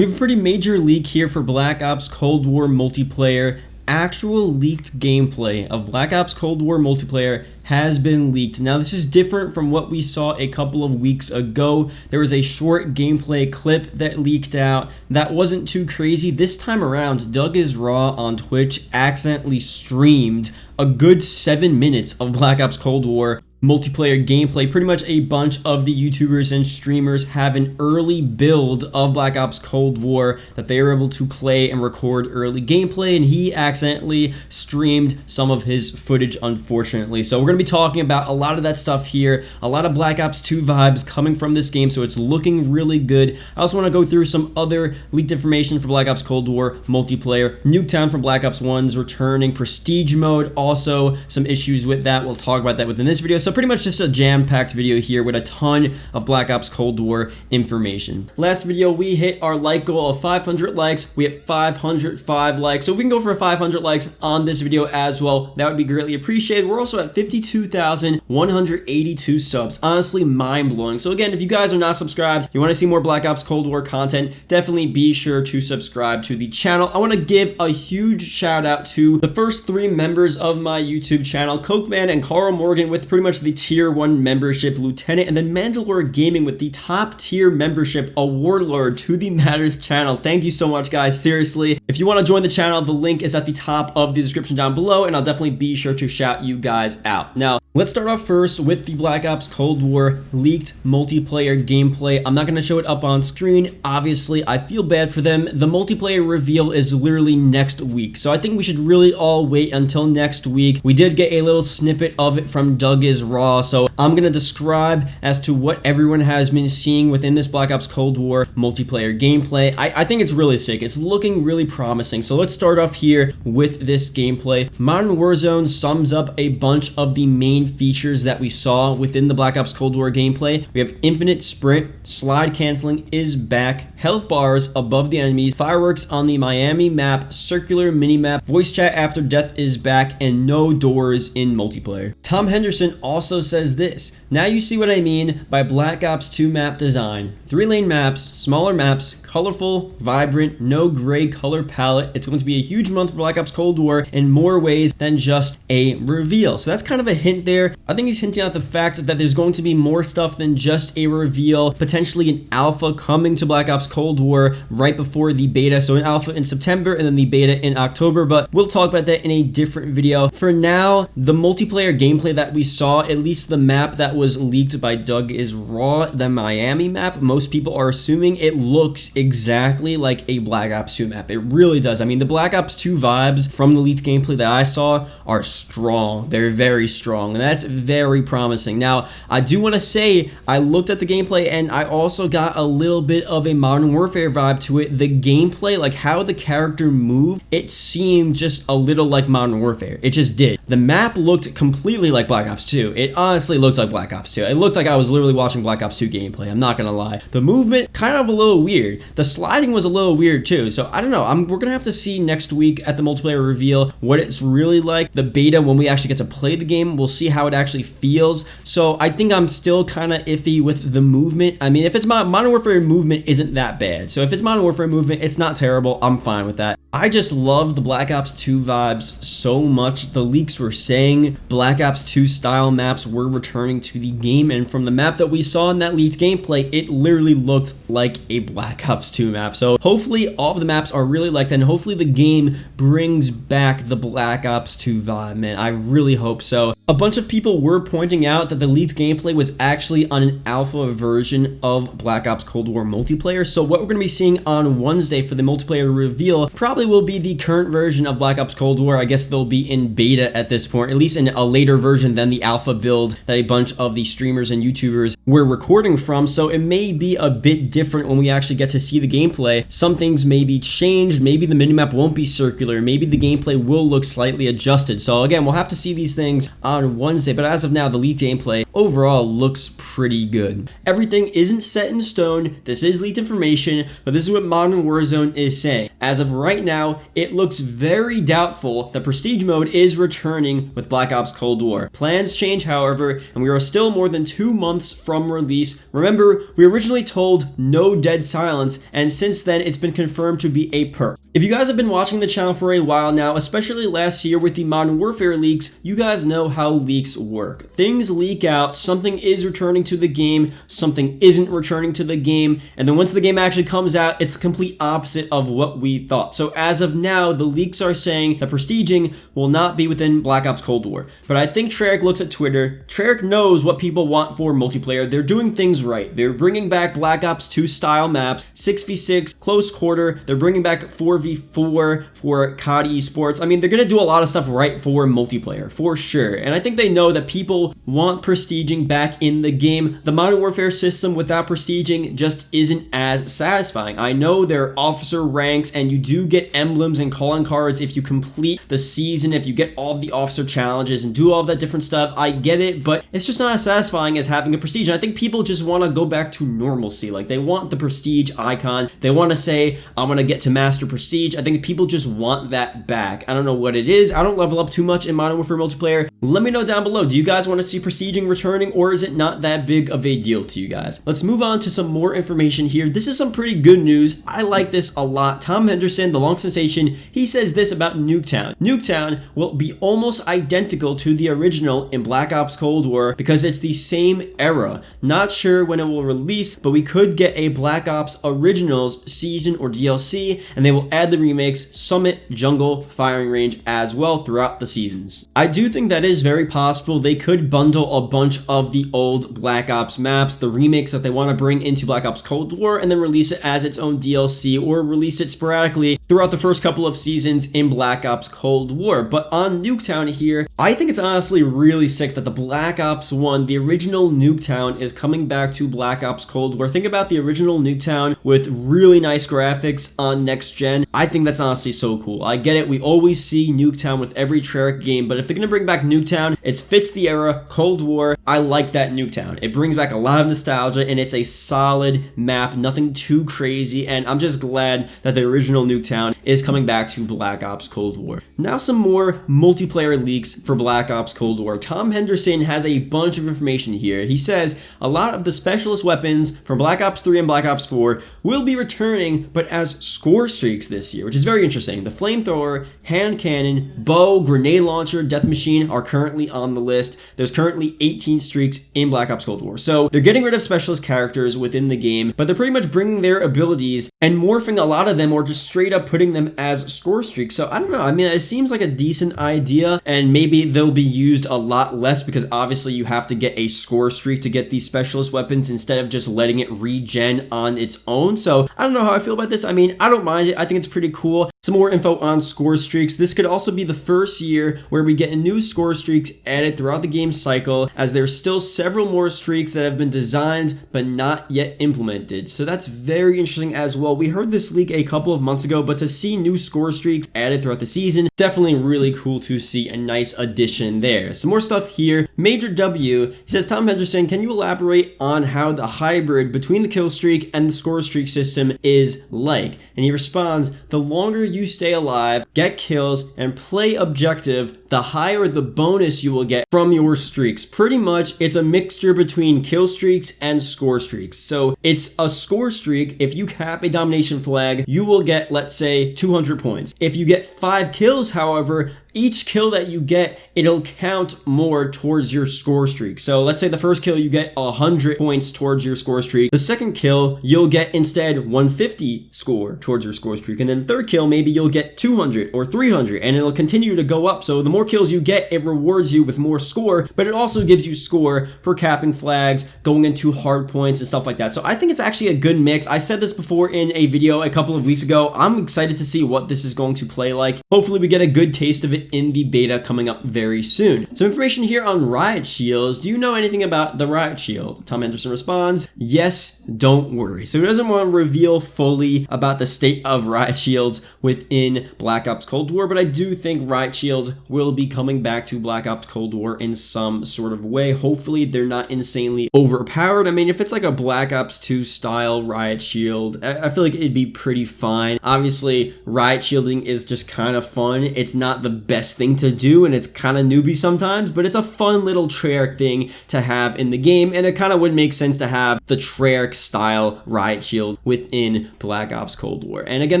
We have a pretty major leak here for Black Ops Cold War multiplayer. Actual leaked gameplay of Black Ops Cold War multiplayer has been leaked. Now this is different from what we saw a couple of weeks ago. There was a short gameplay clip that leaked out that wasn't too crazy. This time around, Doug is Raw on Twitch accidentally streamed a good 7 minutes of Black Ops Cold War multiplayer gameplay. Pretty much a bunch of the YouTubers and streamers have an early build of Black Ops Cold War that they were able to play and record early gameplay, and he accidentally streamed some of his footage, unfortunately. So we're going to be talking about a lot of that stuff here, a lot of Black Ops 2 vibes coming from this game, so it's looking really good. I also want to go through some other leaked information for Black Ops Cold War multiplayer. Nuketown from Black Ops 1's returning, Prestige mode, also some issues with that. We'll talk about that within this video. So pretty much just a jam-packed video here with a ton of Black Ops Cold War information. Last video, we hit our like goal of 500 likes. We hit 505 likes. So if we can go for 500 likes on this video as well, that would be greatly appreciated. We're also at 52,182 subs. Honestly, mind-blowing. So again, if you guys are not subscribed, you want to see more Black Ops Cold War content, definitely be sure to subscribe to the channel. I want to give a huge shout out to the first 3 members of my YouTube channel, Cokeman and Carl Morgan with pretty much the tier 1 membership, Lieutenant, and then Mandalore Gaming with the top tier membership, a Warlord to the Matters channel. Thank you so much, guys. Seriously, if you want to join the channel, the link is at the top of the description down below, and I'll definitely be sure to shout you guys out. Now, let's start off first with the Black Ops Cold War leaked multiplayer gameplay. I'm not going to show it up on screen. Obviously, I feel bad for them. The multiplayer reveal is literally next week, so I think we should really all wait until next week. We did get a little snippet of it from Doug is Raw, so I'm going to describe as to what everyone has been seeing within this Black Ops Cold War multiplayer gameplay. I think it's really sick. It's looking really promising. So let's start off here with this gameplay. Modern Warzone sums up a bunch of the main features that we saw within the Black Ops Cold War gameplay. We have infinite sprint, slide canceling is back, health bars above the enemies, fireworks on the Miami map, circular minimap, voice chat after death is back, and no doors in multiplayer. Tom Henderson also says this: now you see what I mean by Black Ops 2 map design. 3-lane maps, smaller maps, colorful, vibrant, no gray color palette. It's going to be a huge month for Black Ops Cold War in more ways than just a reveal. So that's kind of a hint there. I think he's hinting at the fact that there's going to be more stuff than just a reveal, potentially an alpha coming to Black Ops Cold War right before the beta. So an alpha in September and then the beta in October, but we'll talk about that in a different video. For now, the multiplayer gameplay that we saw, at least the map that was leaked by Doug is Raw, the Miami map, most people are assuming it looks exactly like a Black Ops 2 map. It really does. I mean, the Black Ops 2 vibes from the leaked gameplay that I saw are strong. They're very strong, and that's very promising. Now, I do want to say I looked at the gameplay and I also got a little bit of a Modern Warfare vibe to it. The gameplay, like how the character moved, it seemed just a little like Modern Warfare. It just did. The map looked completely like Black Ops 2. It honestly looked like Black Ops 2. It looked like I was literally watching Black Ops 2 gameplay. I'm not gonna lie. The movement, kind of a little weird. The sliding was a little weird too. So I don't know. We're gonna have to see next week at the multiplayer reveal what it's really like. The beta, when we actually get to play the game, we'll see how it actually feels. So I think I'm still kind of iffy with the movement. I mean, if it's Modern Warfare movement isn't that bad. So if it's Modern Warfare movement, it's not terrible. I'm fine with that. I just love the Black Ops 2 vibes so much. The leaks were saying Black Ops 2 style maps were returning to the game, and from the map that we saw in that leaked gameplay, it literally looked like a Black Ops 2 map. So hopefully all of the maps are really like that, and hopefully the game brings back the Black Ops 2 vibe, man. I really hope so. A bunch of people were pointing out that the leaked gameplay was actually on an alpha version of Black Ops Cold War multiplayer. So what we're going to be seeing on Wednesday for the multiplayer reveal probably will be the current version of Black Ops Cold War. I guess they'll be in beta at this point, at least in a later version than the alpha build that a bunch of the streamers and YouTubers were recording from. So it may be a bit different when we actually get to see the gameplay. Some things may be changed. Maybe the minimap won't be circular. Maybe the gameplay will look slightly adjusted. So again, we'll have to see these things on Wednesday, but as of now, the leaked gameplay overall looks pretty good. Everything isn't set in stone. This is leaked information, but this is what Modern Warzone is saying. as of right now, it looks very doubtful that Prestige mode is returning with Black Ops Cold War. Plans change, however, and we are still more than 2 months from release. Remember, we originally told no dead silence, and since then it's been confirmed to be a perk. If you guys have been watching the channel for a while now, especially last year with the Modern Warfare leaks, you guys know how leaks work. Things leak out, something is returning to the game, something isn't returning to the game, and then once the game actually comes out, it's the complete opposite of what we thought. So as of now, the leaks are saying that Prestiging will not be within Black Ops Cold War. But I think Treyarch looks at Twitter. Treyarch knows what people want for multiplayer. They're doing things right. They're bringing back Black Ops 2 style maps, 6v6, close quarter. They're bringing back 4v4 for COD Esports. I mean, they're going to do a lot of stuff right for multiplayer, for sure. And I think they know that people want Prestiging back in the game. The Modern Warfare system without Prestiging just isn't as satisfying. I know there are officer ranks and you do get emblems and calling cards if you complete the season, if you get all of the officer challenges and do all of that different stuff. I get it, but it's just not as satisfying as having a Prestige. And I think people just want to go back to normalcy. Like, they want the Prestige icon. They want to say, I'm going to get to Master Prestige. I think people just want that back. I don't know what it is. I don't level up too much in Modern Warfare multiplayer. Let me know down below. Do you guys want to see Prestiging returning, or is it not that big of a deal to you guys? Let's move on to some more information here. This is some pretty good news. I like this a lot. Tom Henderson, the long sensation, he says this about Nuketown. Nuketown will be almost identical to the original in Black Ops Cold War because it's the same era. Not sure when it will release, but we could get a Black Ops Originals season or DLC, and they will add the remakes Summit, Jungle, Firing Range as well throughout the seasons. I do think that is very possible. They could bundle a bunch of the old Black Ops maps, the remakes that they want to bring into Black Ops Cold War, and then release it as its own DLC or release it sporadically throughout the first couple of seasons in Black Ops Cold War. But on Nuketown here, I think it's honestly really sick that the Black Ops 1, the original Nuketown, is coming back to Black Ops Cold War. Think about the original Nuketown with really nice graphics on next gen. I think that's honestly so cool. I get it, we always see Nuketown with every Treyarch game, but if they're gonna bring back Nuketown, it fits the era, Cold War. I like that Nuketown. It brings back a lot of nostalgia, and it's a solid map, nothing too crazy, and I'm just glad that the original Nuketown is coming back to Black Ops Cold War. Now some more multiplayer leaks for Black Ops Cold War. Tom Henderson has a bunch of information here. He says a lot of the specialist weapons from Black Ops 3 and Black Ops 4 will be returning, but as score streaks this year, which is very interesting. The flamethrower, hand cannon, bow, grenade launcher, death machine are currently on the list. There's currently 18 streaks in Black Ops Cold War. So they're getting rid of specialist characters within the game, but they're pretty much bringing their abilities and morphing a lot of them, or just straight up putting them as score streaks. So I don't know. I mean, it seems like a decent idea, and maybe they'll be used a lot less because obviously you have to get a score streak to get these specialist weapons instead of just letting it regen on its own. So I don't know how I feel about this. I mean, I don't mind it. I think it's pretty cool. Some more info on score streaks. This could also be the first year where we get new score streaks added throughout the game cycle, as there's still several more streaks that have been designed but not yet implemented. So that's very interesting as well. We heard this leak a couple of months ago, but to see new score streaks added throughout the season, definitely really cool to see a nice addition there. Some more stuff here. Major W, he says, Tom Henderson, can you elaborate on how the hybrid between the kill streak and the score streak system is like? And he responds, the longer you stay alive, get kills, and play objective, the higher the bonus you will get from your streaks. Pretty much, it's a mixture between kill streaks and score streaks. So it's a score streak. If you cap a domination flag, you will get, let's say, 200 points. If you get 5 kills, however, each kill that you get, it'll count more towards your score streak. So let's say the first kill, you get 100 points towards your score streak. The second kill, you'll get instead 150 score towards your score streak. And then third kill, maybe you'll get 200 or 300, and it'll continue to go up. So the more kills you get, it rewards you with more score, but it also gives you score for capping flags, going into hard points and stuff like that. So I think it's actually a good mix. I said this before in a video a couple of weeks ago. I'm excited to see what this is going to play like. Hopefully we get a good taste of it within the beta coming up very soon. Some information here on riot shields. Do you know anything about the riot shield? Tom Anderson responds, yes, don't worry. So he doesn't want to reveal fully about the state of riot shields within Black Ops Cold War, but I do think riot shields will be coming back to Black Ops Cold War in some sort of way. Hopefully they're not insanely overpowered. I mean, if it's like a Black Ops 2 style riot shield, I feel like it'd be pretty fine. Obviously, riot shielding is just kind of fun. It's not the best thing to do, and it's kind of newbie sometimes, but it's a fun little Treyarch thing to have in the game, and it kind of would make sense to have the Treyarch style riot shield within Black Ops Cold War. And again,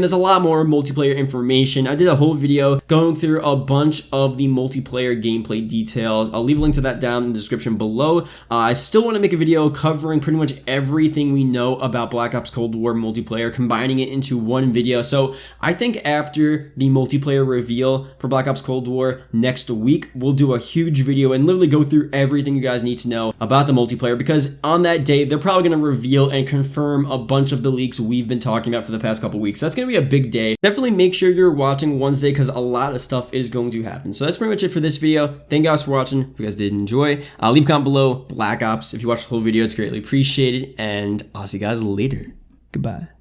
there's a lot more multiplayer information. I did a whole video going through a bunch of the multiplayer gameplay details. I'll leave a link to that down in the description below. I still want to make a video covering pretty much everything we know about Black Ops Cold War multiplayer, combining it into one video. So I think after the multiplayer reveal for Black Ops Cold War next week, we'll do a huge video and literally go through everything you guys need to know about the multiplayer, because on that day, they're probably going to reveal and confirm a bunch of the leaks we've been talking about for the past couple weeks. So that's going to be a big day. Definitely make sure you're watching Wednesday, because a lot of stuff is going to happen. So that's pretty much it for this video. Thank you guys for watching. If you guys did enjoy, leave a comment below, Black Ops. If you watched the whole video, it's greatly appreciated, and I'll see you guys later. Goodbye.